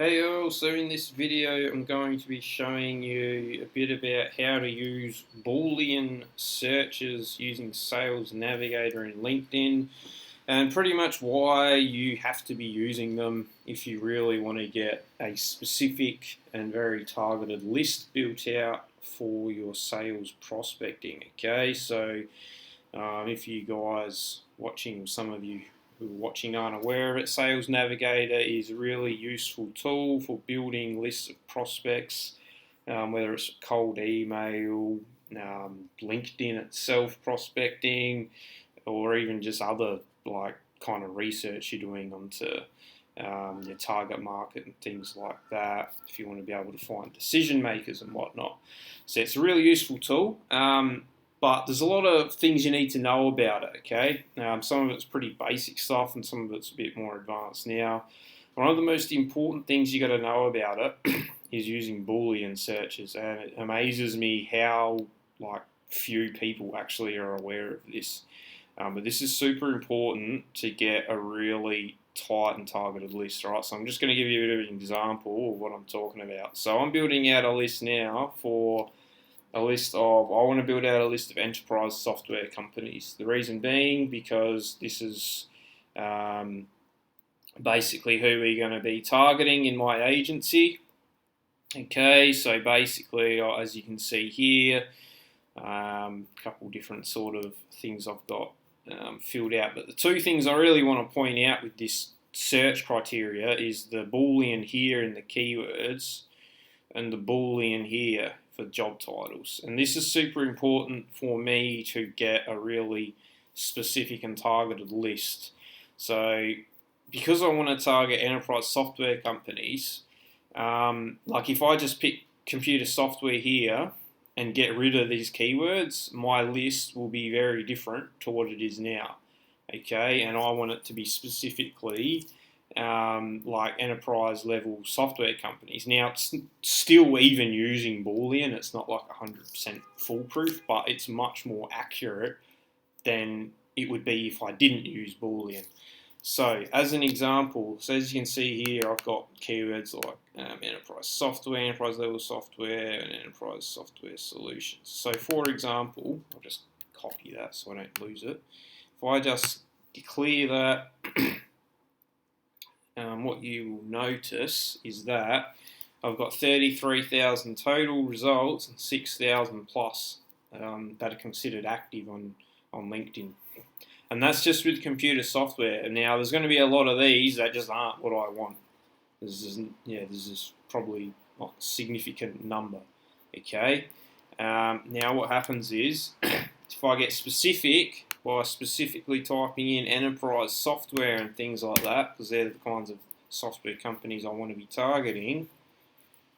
Hey all, so in this video I'm going to be showing you a bit about how to use Boolean searches using Sales Navigator in LinkedIn and pretty much why you have to be using them if you really want to get a specific and very targeted list built out for your sales prospecting. Okay, so if you guys watching, some of you who are watching aren't aware of it, Sales Navigator is a really useful tool for building lists of prospects, whether it's cold email, LinkedIn itself prospecting, or even just other like kind of research you're doing onto your target market and things like that, if you want to be able to find decision makers and whatnot. So it's a really useful tool. But there's a lot of things you need to know about it, okay? Some of it's pretty basic stuff and some of it's a bit more advanced. Now, one of the most important things you got to know about it is using Boolean searches, and it amazes me how few people actually are aware of this. But this is super important to get a really tight and targeted list, right? So I'm just going to give you a bit of an example of what I'm talking about. So I'm building out a list now for I want to build out a list of enterprise software companies. The reason being because this is basically who we're going to be targeting in my agency. Okay, so basically, as you can see here, a couple different sort of things I've got filled out. But the two things I really want to point out with this search criteria is the Boolean here in the keywords and the Boolean here for job titles. And this is super important for me to get a really specific and targeted list. So because I want to target enterprise software companies, like if I just pick computer software here and get rid of these keywords, my list will be very different to what it is now. Okay, and I want it to be specifically like enterprise level software companies. Now it's still even using Boolean, it's not like 100% foolproof, but it's much more accurate than it would be if I didn't use Boolean. So as an example, so as you can see here, I've got keywords like enterprise software, enterprise level software, and enterprise software solutions. So for example, I'll just copy that so I don't lose it. If I just clear that, what you will notice is that I've got 33,000 total results and 6,000 plus that are considered active on LinkedIn. And that's just with computer software. Now, there's going to be a lot of these that just aren't what I want. This is probably not a significant number. Okay. Now, what happens is, if I get specific by specifically typing in enterprise software and things like that, because they're the kinds of software companies I want to be targeting.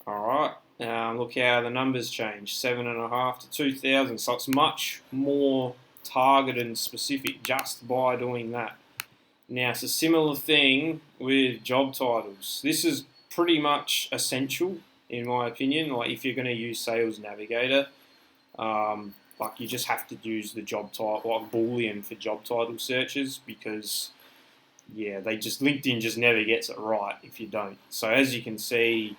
All right, look how the numbers change, 7.5 to 2,000. So it's much more targeted and specific just by doing that. Now it's a similar thing with job titles. This is pretty much essential in my opinion. Like if you're going to use Sales Navigator, like you just have to use the job title, like Boolean for job title searches, because LinkedIn just never gets it right if you don't. So as you can see,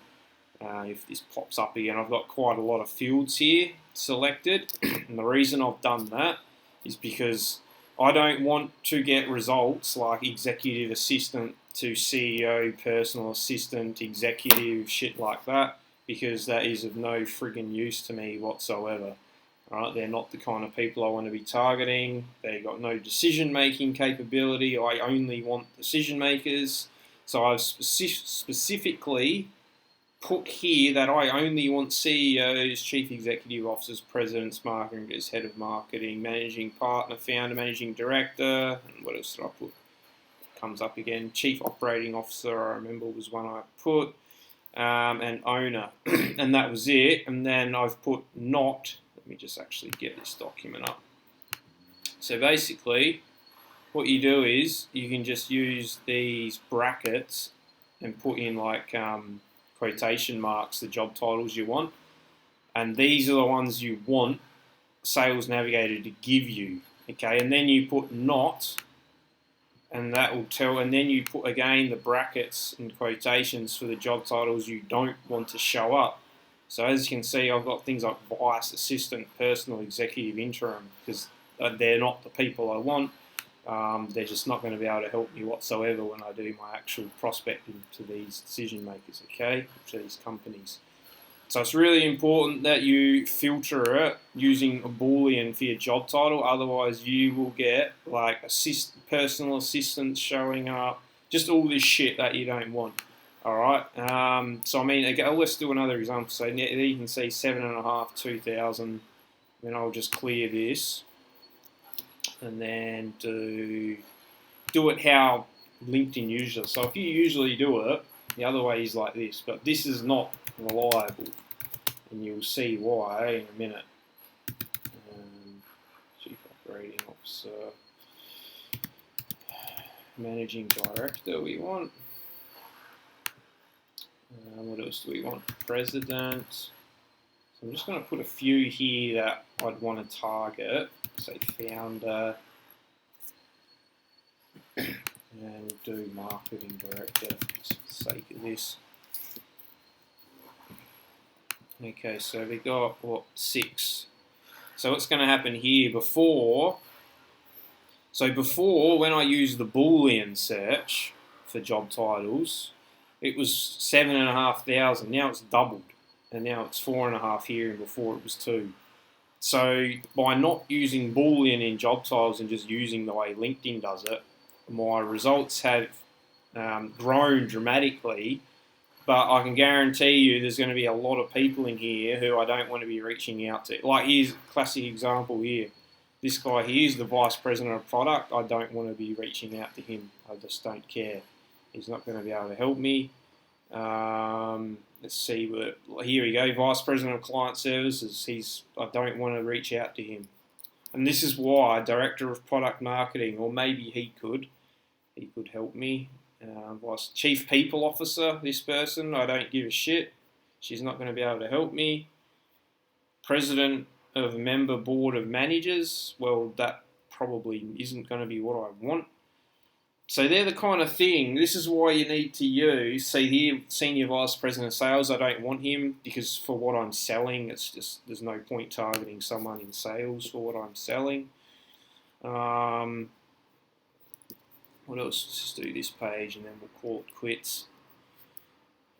if this pops up again, I've got quite a lot of fields here selected, and the reason I've done that is because I don't want to get results like executive assistant to CEO, personal assistant, executive, shit like that, because that is of no friggin' use to me whatsoever. Right? They're not the kind of people I want to be targeting. They've got no decision-making capability. I only want decision makers. So I've specifically put here that I only want CEOs, chief executive officers, presidents, marketers, head of marketing, managing partner, founder, managing director, and what else did I put? Comes up again. Chief operating officer, I remember was one I put, and owner, and that was it. And then I've put not. Let me just actually get this document up. So basically, what you do is you can just use these brackets and put in like quotation marks the job titles you want, and these are the ones you want Sales Navigator to give you. Okay, and then you put not and that will tell, and then you put again the brackets and quotations for the job titles you don't want to show up. So as you can see, I've got things like vice, assistant, personal, executive, interim, because they're not the people I want. They're just not going to be able to help me whatsoever when I do my actual prospecting to these decision makers, okay, to these companies. So it's really important that you filter it using a Boolean for your job title. Otherwise, you will get like personal assistants showing up, just all this shit that you don't want. All right. So I mean, again, let's do another example. So you can see 7.5, 2,000. Then I'll just clear this, and then do it how LinkedIn usually. So if you usually do it, the other way is like this, but this is not reliable, and you'll see why in a minute. Chief Operating Officer, Managing Director we want. What else do we want? President. So I'm just going to put a few here that I'd want to target. Say founder. And we'll do marketing director just for the sake of this. Okay, so we got, 6. So what's going to happen here before when I use the Boolean search for job titles, it was 7,500. Now it's doubled, and now it's 4.5 here, and before it was 2. So by not using Boolean in job titles and just using the way LinkedIn does it, my results have grown dramatically. But I can guarantee you there's going to be a lot of people in here who I don't want to be reaching out to. Like, here's a classic example here. This guy here is the Vice President of Product. I don't want to be reaching out to him. I just don't care. He's not going to be able to help me. Let's see. Here we go. Vice President of Client Services. I don't want to reach out to him. And this is why Director of Product Marketing, or maybe he could help me. Chief People Officer, this person, I don't give a shit. She's not going to be able to help me. President of Member Board of Managers, well, that probably isn't going to be what I want. So they're the kind of thing, this is why you need to use, see here, Senior Vice President of Sales, I don't want him, because for what I'm selling, it's just, there's no point targeting someone in sales for what I'm selling. What else? Let's just do this page and then we'll call it quits.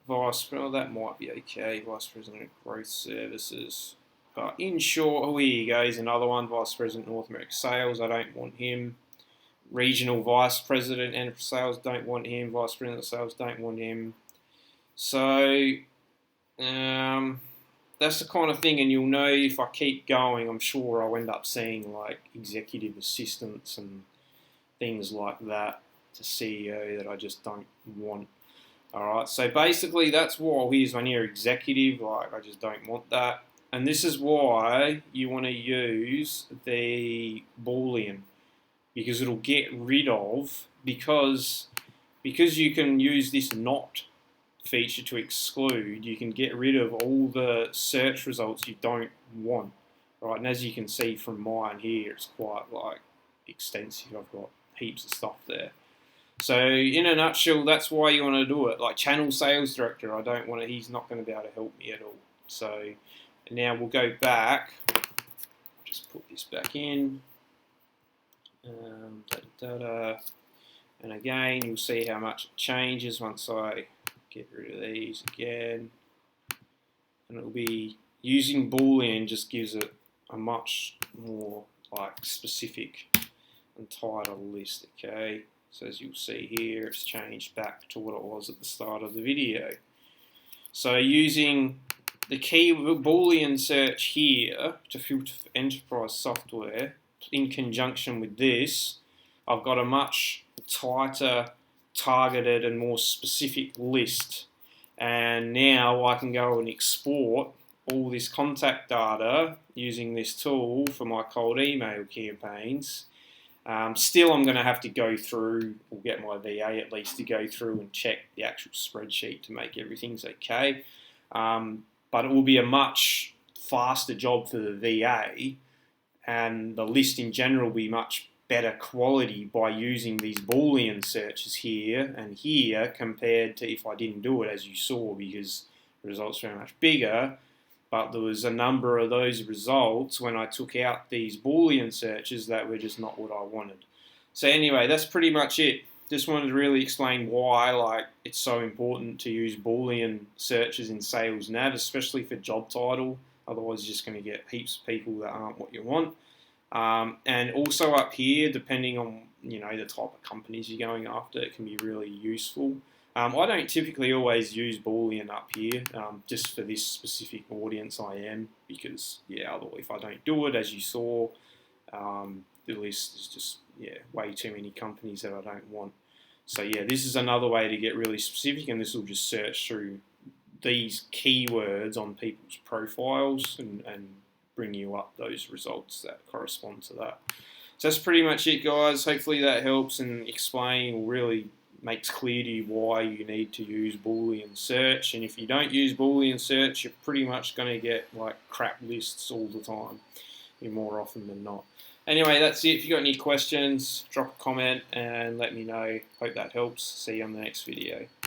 That might be okay. Vice President of Growth Services. But in short, here you go. Here's another one. Vice President North America Sales. I don't want him. Regional Vice President Enterprise Sales. Don't want him. Vice President of Sales. Don't want him. So that's the kind of thing. And you'll know if I keep going, I'm sure I'll end up seeing like executive assistants and things like that to CEO that I just don't want. Alright, so basically that's why here's when you're executive, like I just don't want that. And this is why you want to use the Boolean, because it'll get rid of, because you can use this not feature to exclude, you can get rid of all the search results you don't want. Right, and as you can see from mine here, it's quite like extensive. I've got heaps of stuff there. So in a nutshell, that's why you want to do it. Like channel sales director, I don't want to, he's not going to be able to help me at all. So now we'll go back, just put this back in, and again, you'll see how much it changes once I get rid of these again. And it'll be, using Boolean just gives it a much more like specific and tighter list, okay? So as you'll see here, it's changed back to what it was at the start of the video. So using the key Boolean search here to filter for enterprise software in conjunction with this, I've got a much tighter, targeted and more specific list. And now I can go and export all this contact data using this tool for my cold email campaigns. Still, I'm going to have to go through, or get my VA at least to go through and check the actual spreadsheet to make everything's okay. But it will be a much faster job for the VA, and the list in general will be much better quality by using these Boolean searches here and here compared to if I didn't do it, as you saw, because the results were much bigger. But there was a number of those results when I took out these Boolean searches that were just not what I wanted. So anyway, that's pretty much it. Just wanted to really explain why it's so important to use Boolean searches in Sales Nav, especially for job title. Otherwise, you're just going to get heaps of people that aren't what you want. And also up here, depending on the type of companies you're going after, it can be really useful. I don't typically always use Boolean up here, just for this specific audience I am, because otherwise if I don't do it, as you saw, the list is just way too many companies that I don't want. So this is another way to get really specific, and this will just search through these keywords on people's profiles and bring you up those results that correspond to that. So that's pretty much it, guys. Hopefully that helps and explain or really makes clear to you why you need to use Boolean search. And if you don't use Boolean search, you're pretty much going to get crap lists all the time, more often than not. Anyway, that's it. If you've got any questions, drop a comment and let me know. Hope that helps. See you on the next video.